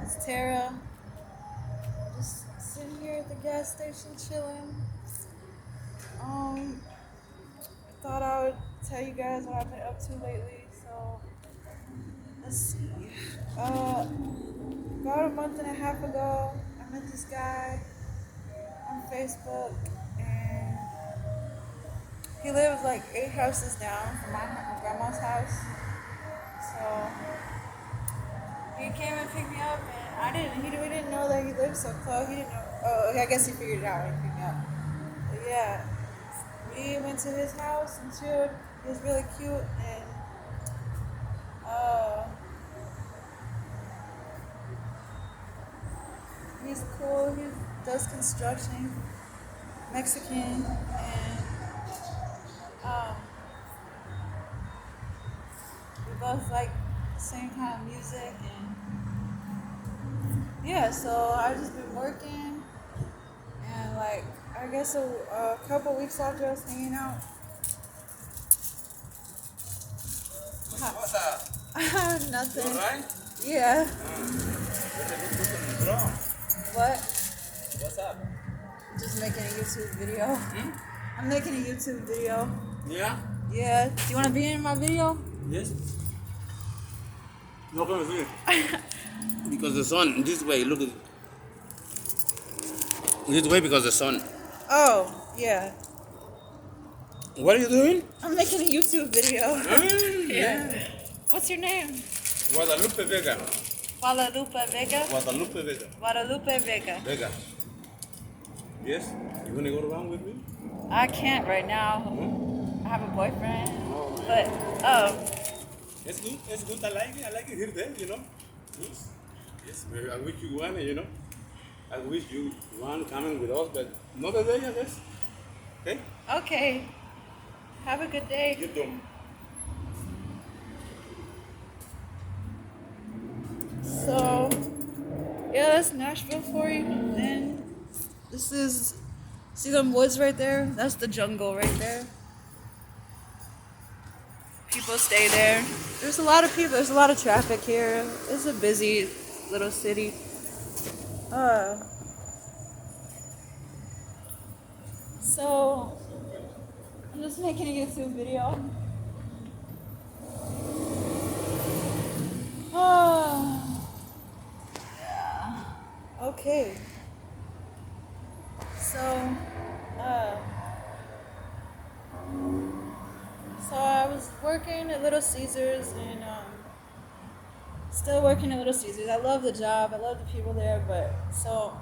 It's Tara. Just sitting here at the gas station chilling. Um, I thought I would tell you guys what I've been up to lately. So let's see. About a month and a half ago, I met this guy on Facebook, and he lives like 8 houses down from my grandma's house. So he came and picked me up, and we didn't know that he lived so close. He didn't know. Oh, okay, I guess he figured it out when he picked me up. But yeah, we went to his house and chilled. It was really cute, and uh, he's cool. He does construction, Mexican, and um, we both like the same kind of music, and yeah. So I've just been working, and like I guess a couple weeks after us hanging out. What's up? You Nothing. alright? Yeah. Bro, What? what's up? Just making a YouTube video. Hmm? I'm making a YouTube video. Yeah? Yeah. Do you want to be in my video? Yes? No, come here. Because the sun, this way, look at this way because the sun. Oh, yeah. What are you doing? I'm making a YouTube video. Yeah. What's your name? Guadalupe Vega. Guadalupe Vega? Guadalupe Vega. Guadalupe Vega. Vega. Yes? You wanna go around with me? I can't right now. Hmm? I have a boyfriend. Oh, But, it's good. It's good. I like it. I like it here, there, you know. Yes. Yes. Maybe I wish you one, you know. I wish you one coming with us, but another day, I guess. Okay? okay. Have a good day. You too. So, yeah, that's Nashville for you. And this is, see them woods right there? That's the jungle right there. People stay there. There's a lot of people. There's a lot of traffic here. It's a busy little city. So I'm just making a YouTube video. Yeah. Okay. So, uh, so I was working at Little Caesars, and still working at Little Caesars. I love the job. I love the people there. But so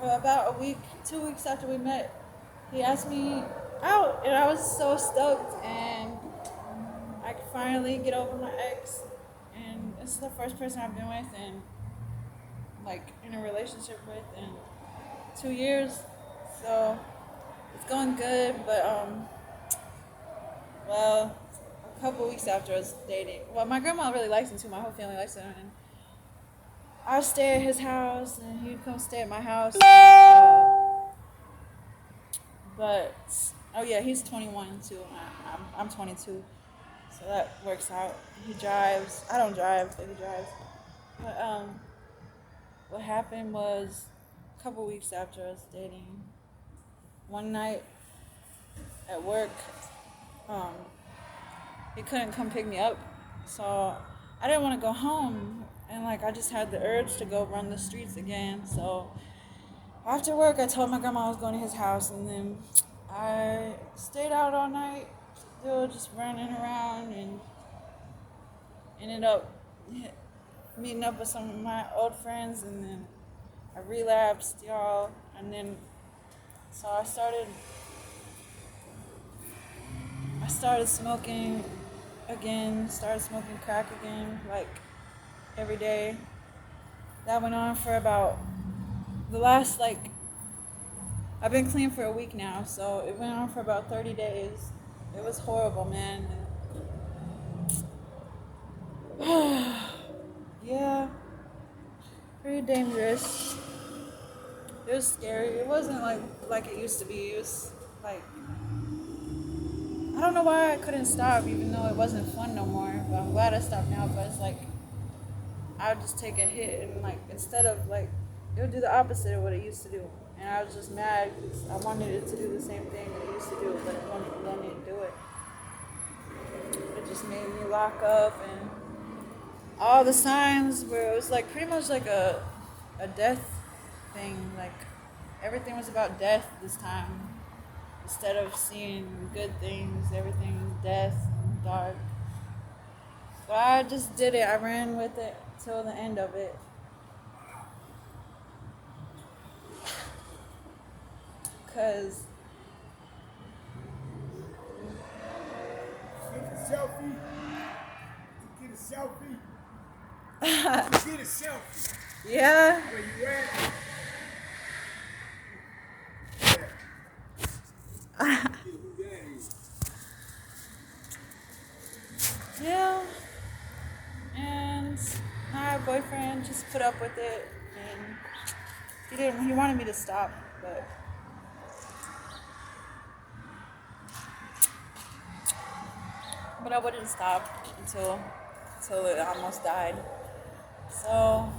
about a week, 2 weeks after we met, he asked me out, and I was so stoked. And I could finally get over my ex, and this is the first person I've been with and like in a relationship with in 2 years. So it's going good, but well, a couple weeks after us dating, well, my grandma really likes him too. My whole family likes him, and I'd stay at his house, and he'd come stay at my house. But oh yeah, he's 21 too. And I'm 22, so that works out. He drives. I don't drive, but he drives. But what happened was a couple weeks after us dating, one night at work, he couldn't come pick me up, so I didn't want to go home, and like I just had the urge to go run the streets again. So after work, I told my grandma I was going to his house, and then I stayed out all night, still just running around, and ended up meeting up with some of my old friends, and then I relapsed, y'all, and then so I started smoking again, started smoking crack again, like every day. That went on for about the last, like, I've been clean for a week now, so it went on for about 30 days. It was horrible, man. Yeah, pretty dangerous. It was scary. It wasn't like it used to be. It was like, I don't know why I couldn't stop, even though it wasn't fun no more. But I'm glad I stopped now. But it's like I would just take a hit and like instead of like it would do the opposite of what it used to do. And I was just mad because I wanted it to do the same thing that it used to do, but it wouldn't let me do it. It just made me lock up and all the signs where it was like pretty much like a death thing. Like everything was about death this time. Instead of seeing good things, everything was death and dark. But I just did it. I ran with it till the end of it. Cause Get a selfie. Get a selfie. Get a selfie. yeah, Where you at? Yeah. Who that is? yeah. And my boyfriend just put up with it, and he didn't. He wanted me to stop, but I wouldn't stop until it almost died. So I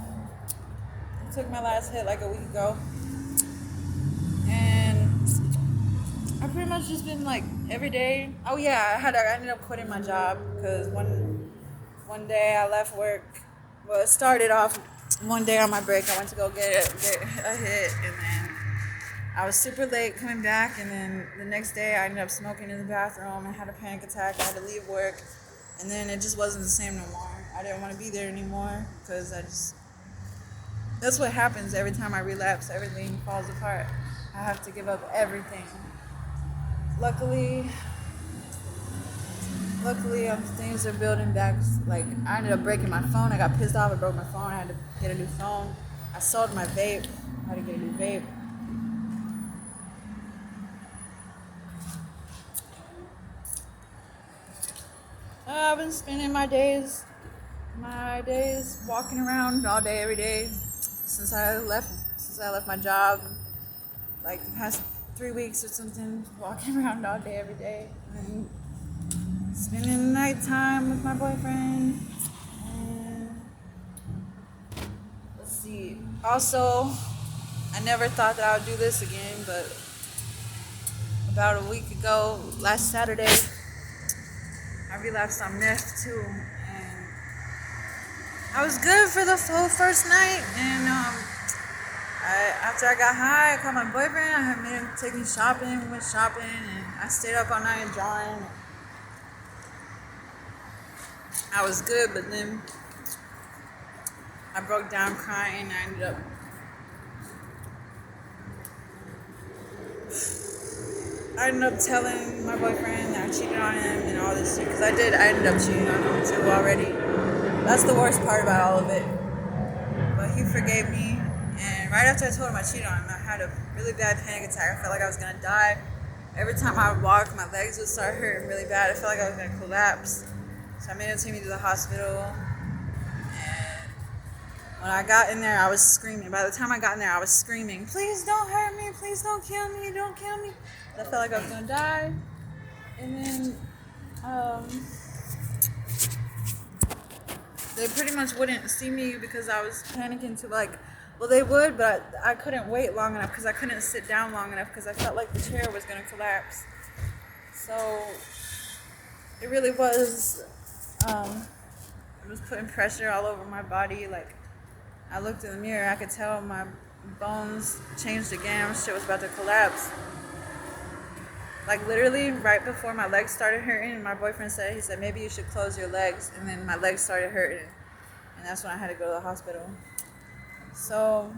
took my last hit like a week ago, and I've pretty much just been like every day. Oh yeah, I ended up quitting my job because one day I left work. Well, it started off one day on my break. I went to go get a hit, and then I was super late coming back. And then the next day I ended up smoking in the bathroom and had a panic attack. I had to leave work, and then it just wasn't the same no more. I didn't want to be there anymore because that's what happens every time I relapse. Everything falls apart. I have to give up everything. Luckily, things are building back. Like, I ended up breaking my phone. I got pissed off. I broke my phone. I had to get a new phone. I sold my vape. I had to get a new vape. I've been spending my days walking around all day, every day since I left my job. Like the past 3 weeks or something, walking around all day, every day. And spending nighttime with my boyfriend. And let's see. Also, I never thought that I would do this again, but about a week ago, last Saturday, I relapsed on meth too. And I was good for the whole first night. And after I got high, I called my boyfriend. I had made him take me shopping. We went shopping, and I stayed up all night drawing. I was good, but then I broke down crying. I ended up telling my boyfriend that I cheated on him and all this shit. Because I did. I ended up cheating on him too already. That's the worst part about all of it. But he forgave me. And right after I told him I cheated on him, I had a really bad panic attack. I felt like I was going to die. Every time I would walk, my legs would start hurting really bad. I felt like I was going to collapse. So I made him take me to the hospital. And when I got in there, I was screaming. By the time I got in there, I was screaming, "Please don't hurt me. Please don't kill me. Don't kill me." I felt like I was going to die. And then they pretty much wouldn't see me because I was panicking too. Like, well, they would, but I couldn't wait long enough because I couldn't sit down long enough because I felt like the chair was going to collapse. So it really was, it was putting pressure all over my body. Like, I looked in the mirror, I could tell my bones changed again. Shit was about to collapse. Like, literally, right before my legs started hurting, my boyfriend said, he said, "Maybe you should close your legs." And then my legs started hurting. And that's when I had to go to the hospital. So,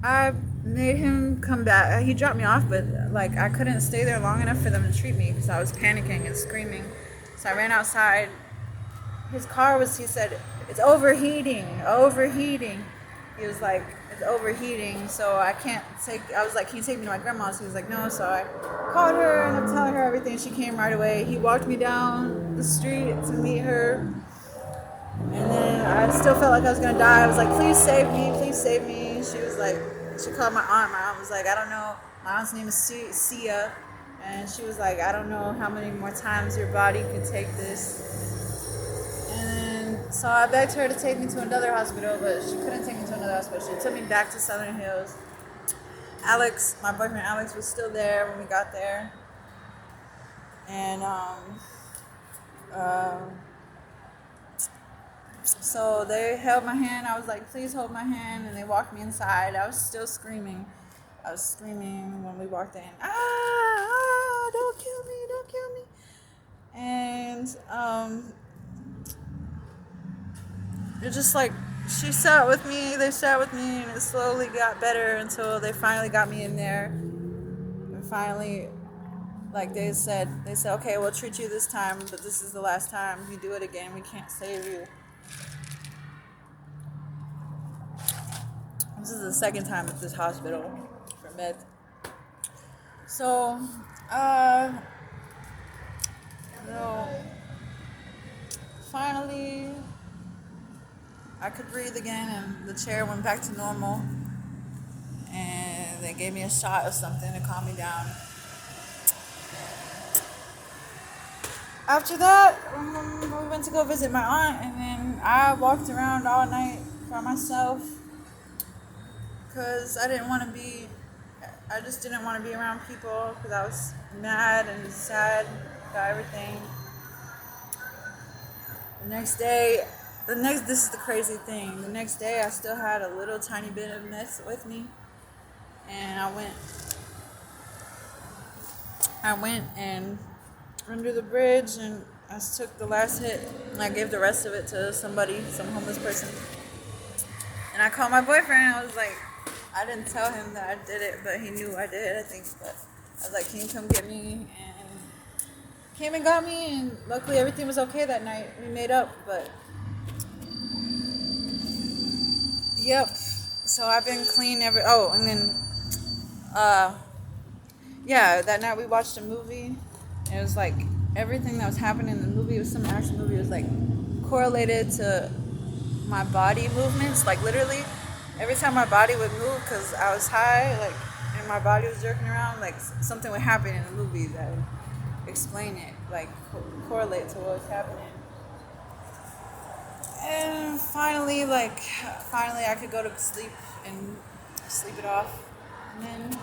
I made him come back. He dropped me off, but, like, I couldn't stay there long enough for them to treat me because I was panicking and screaming. So I ran outside. His car he said, "It's overheating. He was like, "It's overheating, so I was like, "Can you take me to my grandma's?" He was like, "No." So I called her and I'm telling her everything. She came right away. He walked me down the street to meet her. And then I still felt like I was going to die. I was like, "Please save me, please save me." She was like, she called my aunt. My aunt was like, "I don't know." My aunt's name is Sia. And she was like, I don't know how many more times your body can take this. And then, so I begged her to take me to another hospital, but she couldn't take me to another hospital. She took me back to Southern Hills. Alex, my boyfriend Alex, was still there when we got there. And so they held my hand. I was like, please hold my hand. And they walked me inside. I was still screaming. I was screaming when we walked in. Don't kill me, don't kill me. And it just like, she sat with me, they sat with me, and it slowly got better until they finally got me in there. And finally, like they said, okay, we'll treat you this time, but this is the last time. If you do it again, we can't save you. This is the second time at this hospital for meth. So, finally, I could breathe again, and the chair went back to normal. And they gave me a shot of something to calm me down. After that, we went to go visit my aunt, and then I walked around all night by myself because I just didn't want to be around people because I was mad and sad about everything. This is the crazy thing. The next day, I still had a little tiny bit of meth with me, and I went and under the bridge, and I took the last hit, and I gave the rest of it to some homeless person. And I called my boyfriend. I was like, I didn't tell him that I did it, but he knew I did, I think. But I was like, can you come get me? And came and got me, and luckily everything was okay that night. We made up, but yep. So I've been clean and then that night we watched a movie. It was like everything that was happening in the movie, it was some action movie, it was like correlated to my body movements. Like literally every time my body would move, because I was high, like, and my body was jerking around, like something would happen in the movie that would explain it, like correlate to what was happening. And finally I could go to sleep and sleep it off. And then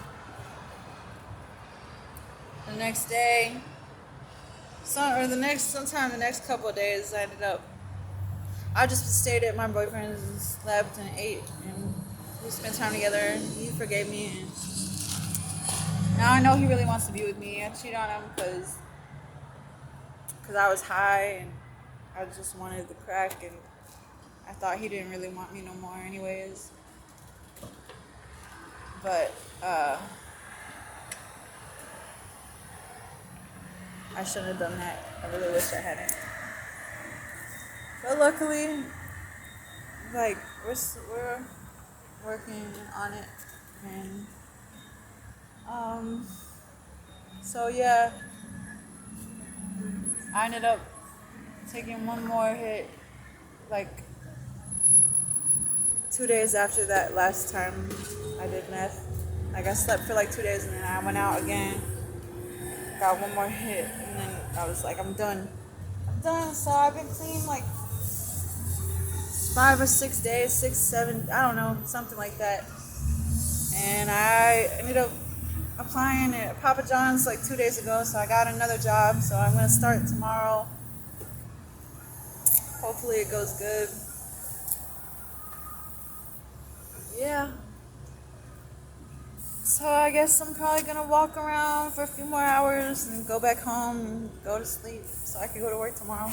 the next day, sometime the next couple of days, I just stayed at my boyfriend's and slept and ate, and we spent time together, and he forgave me, and now I know he really wants to be with me. I cheated on him because I was high, and I just wanted the crack, and I thought he didn't really want me no more anyways. But I shouldn't have done that. I really wish I hadn't. But luckily, like, we're working on it, and so yeah, I ended up taking one more hit, like 2 days after that last time I did meth. Like, I slept for like 2 days, and then I went out again, got one more hit, and then I was like, I'm done. So I've been clean like 5 or 6 days, 6, 7, I don't know, something like that. And I ended up applying at Papa John's like 2 days ago, so I got another job. So I'm gonna start tomorrow. Hopefully it goes good. Yeah. So I guess I'm probably gonna walk around for a few more hours and go back home and go to sleep so I can go to work tomorrow.